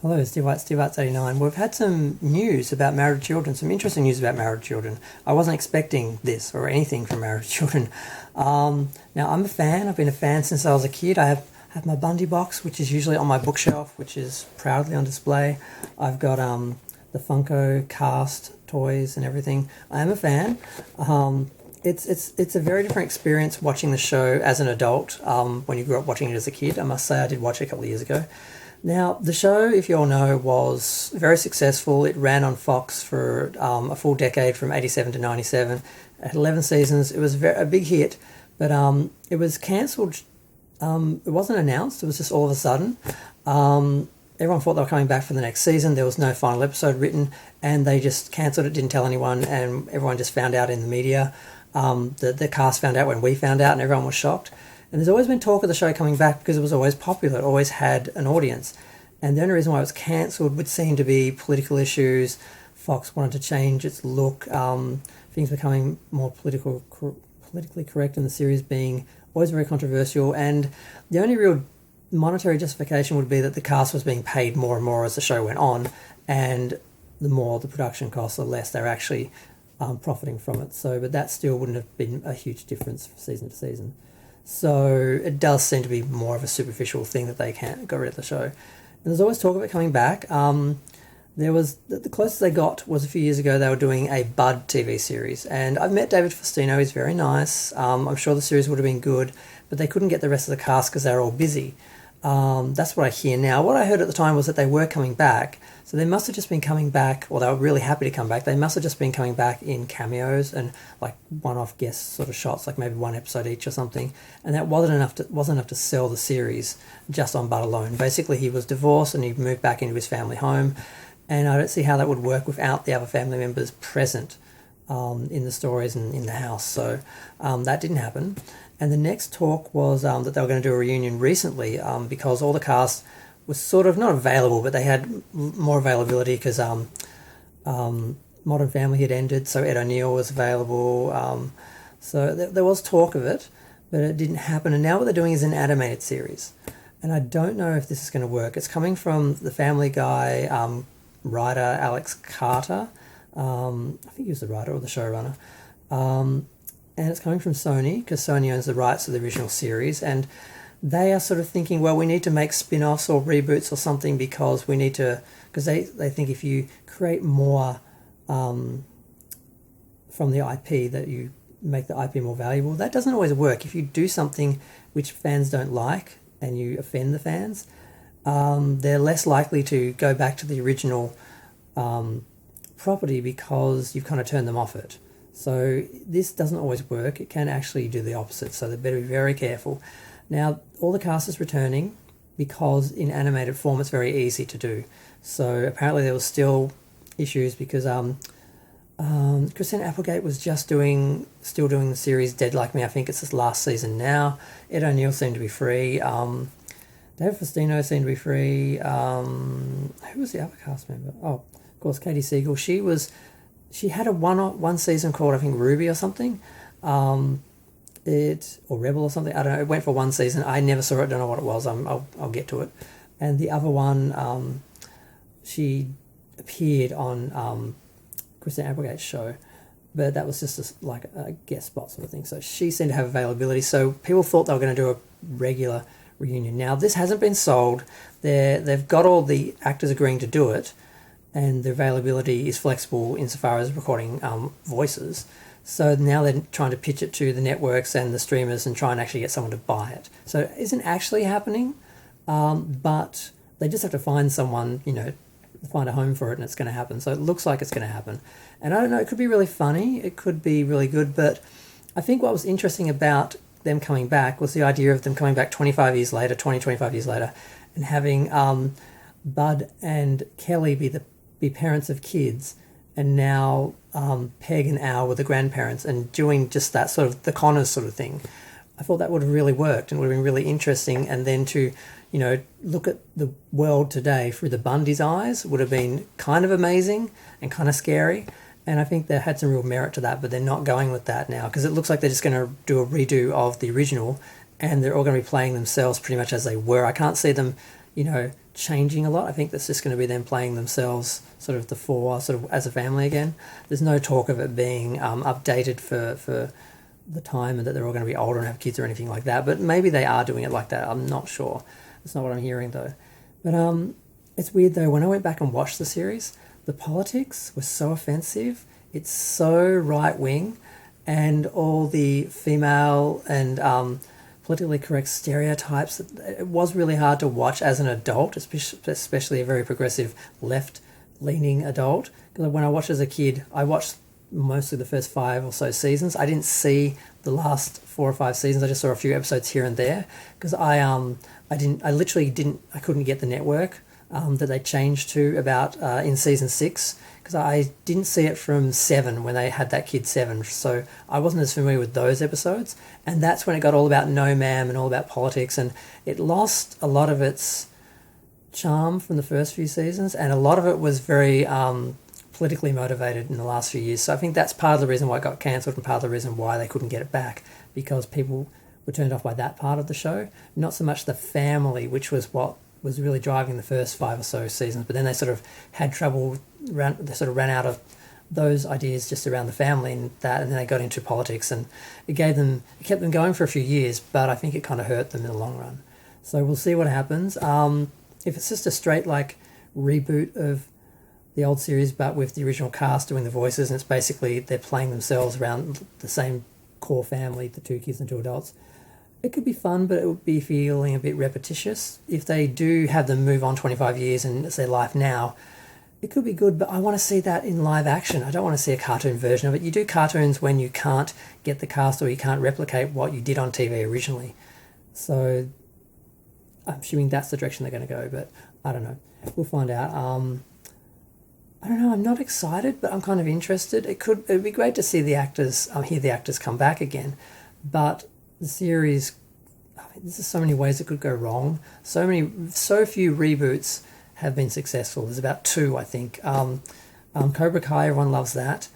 Hello, Steve White, Steve Arts 89. We've had some news about Married Children, some interesting news about Married Children. I wasn't expecting this or anything from Married Children. Now, I'm a fan. I've been a fan since I was a kid. I have my Bundy box, which is usually on my bookshelf, which is proudly on display. I've got the Funko cast toys and everything. I am a fan. It's a very different experience watching the show as an adult when you grew up watching it as a kid. I must say I did watch it a couple of years ago. Now, the show, if you all know, was very successful. It ran on Fox for a full decade from 87 to 97. It had 11 seasons. It was a big hit, but it was cancelled. It wasn't announced. It was just all of a sudden. Everyone thought they were coming back for the next season. There was no final episode written, and they just cancelled it, didn't tell anyone, and everyone just found out in the media. The cast found out when we found out, and everyone was shocked. And there's always been talk of the show coming back because it was always popular. It always had an audience. And the only reason why it was cancelled would seem to be political issues. Fox wanted to change its look. Things becoming more politically correct, and the series being always very controversial. And the only real monetary justification would be that the cast was being paid more and more as the show went on. And the more the production costs, the less they're actually profiting from it. But that still wouldn't have been a huge difference from season to season. So it does seem to be more of a superficial thing that they can't get rid of the show. And there's always talk of it coming back. There was the closest they got was a few years ago. They were doing a Bud TV series, and I've met David Faustino. He's very nice. I'm sure the series would have been good, but they couldn't get the rest of the cast because they were all busy. That's what I hear now. What I heard at the time was that they were coming back, so they must have just been coming back, or they were really happy to come back. They must have just been coming back in cameos and like one-off guest sort of shots, like maybe one episode each or something. And that wasn't enough to sell the series just on Bud alone. Basically, he was divorced and he moved back into his family home, and I don't see how that would work without the other family members present in the stories and in the house. So that didn't happen. And the next talk was that they were going to do a reunion recently because all the cast was sort of not available, but they had more availability because Modern Family had ended, so Ed O'Neill was available. So there was talk of it, but it didn't happen. And now what they're doing is an animated series. And I don't know if this is going to work. It's coming from the Family Guy writer Alex Carter. I think he was the writer or the showrunner. And it's coming from Sony because Sony owns the rights to the original series, and they are sort of thinking, well, we need to make spin-offs or reboots or something because we need to, because they think if you create more from the IP, that you make the IP more valuable. That doesn't always work. If you do something which fans don't like and you offend the fans, they're less likely to go back to the original property because you've kind of turned them off it. So this doesn't always work. It can actually do the opposite, so they better be very careful. Now, all the cast is returning because in animated form it's very easy to do. So apparently there was still issues because Christina Applegate was still doing the series Dead Like Me. I think it's his last season now. Ed O'Neill seemed to be free. David Faustino seemed to be free. Who was the other cast member? Oh, of course, Katie Siegel. She had a one season called, I think, Ruby or something, or Rebel or something. I don't know. It went for one season. I never saw it. Don't know what it was. I'll get to it. And the other one, she appeared on Christina Applegate's show, but that was just like a guest spot sort of thing. So she seemed to have availability. So people thought they were going to do a regular reunion. Now this hasn't been sold. They've got all the actors agreeing to do it, and the availability is flexible insofar as recording voices. So now they're trying to pitch it to the networks and the streamers and try and actually get someone to buy it. So it isn't actually happening, but they just have to find someone, find a home for it, and it's going to happen. So it looks like it's going to happen. And I don't know, it could be really funny, it could be really good, but I think what was interesting about them coming back was the idea of them coming back 25 years later, 25 years later, and having Bud and Kelly be parents of kids, and now Peg and Al were the grandparents, and doing just that sort of the Connors sort of thing. I thought that would have really worked and would have been really interesting. And then to, look at the world today through the Bundy's eyes would have been kind of amazing and kind of scary. And I think they had some real merit to that, but they're not going with that now because it looks like they're just going to do a redo of the original, and they're all going to be playing themselves pretty much as they were. I can't see them, changing a lot. I think that's just going to be them playing themselves, sort of the four, sort of as a family again. There's no talk of it being updated for the time and that they're all going to be older and have kids or anything like that. But maybe they are doing it like that. I'm not sure. That's not what I'm hearing though. But it's weird though. When I went back and watched the series, the politics was so offensive. It's so right wing, and all the female and politically correct stereotypes. It was really hard to watch as an adult, especially a very progressive left-leaning adult. Because when I watched as a kid, I watched mostly the first 5 or so seasons. I didn't see the last 4 or 5 seasons. I just saw a few episodes here and there because I couldn't get the network that they changed to about in season 6, because I didn't see it from 7 when they had that kid 7, so I wasn't as familiar with those episodes, and that's when it got all about No Ma'am and all about politics, and it lost a lot of its charm from the first few seasons, and a lot of it was very politically motivated in the last few years. So I think that's part of the reason why it got cancelled and part of the reason why they couldn't get it back, because people were turned off by that part of the show, not so much the family, which was what was really driving the first 5 or so seasons. But then they sort of had trouble, they sort of ran out of those ideas just around the family and that, and then they got into politics, and it kept them going for a few years, but I think it kind of hurt them in the long run. So we'll see what happens. If it's just a straight reboot of the old series but with the original cast doing the voices, and it's basically they're playing themselves around the same core family, the 2 kids and 2 adults, it could be fun, but it would be feeling a bit repetitious. If they do have them move on 25 years and it's their life now, it could be good, but I want to see that in live action. I don't want to see a cartoon version of it. You do cartoons when you can't get the cast or you can't replicate what you did on TV originally. So I'm assuming that's the direction they're going to go, but I don't know. We'll find out. I don't know, I'm not excited, but I'm kind of interested. It'd be great to see the actors, hear the actors come back again, but the series, there's just so many ways it could go wrong. So few reboots have been successful. There's about 2, I think. Cobra Kai, everyone loves that.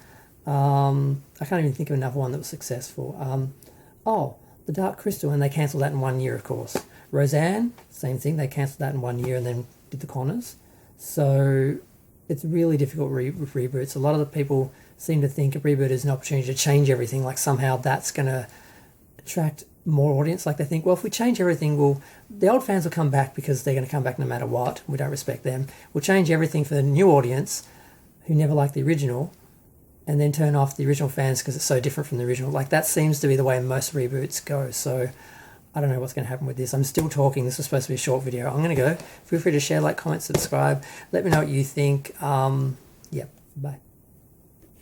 I can't even think of another one that was successful. The Dark Crystal, and they cancelled that in 1 year, of course. Roseanne, same thing. They cancelled that in 1 year and then did The Conners. So it's really difficult with reboots. A lot of the people seem to think a reboot is an opportunity to change everything, like somehow that's going to attract more audience. Like they think, well, if we change everything, the old fans will come back because they're going to come back no matter what. We don't respect them. We'll change everything for the new audience who never liked the original, and then turn off the original fans because it's so different from the original. Like that seems to be the way most reboots go. So I don't know what's going to happen with this. I'm still talking. This was supposed to be a short video. I'm going to go. Feel free to share, comment, subscribe. Let me know what you think. Bye.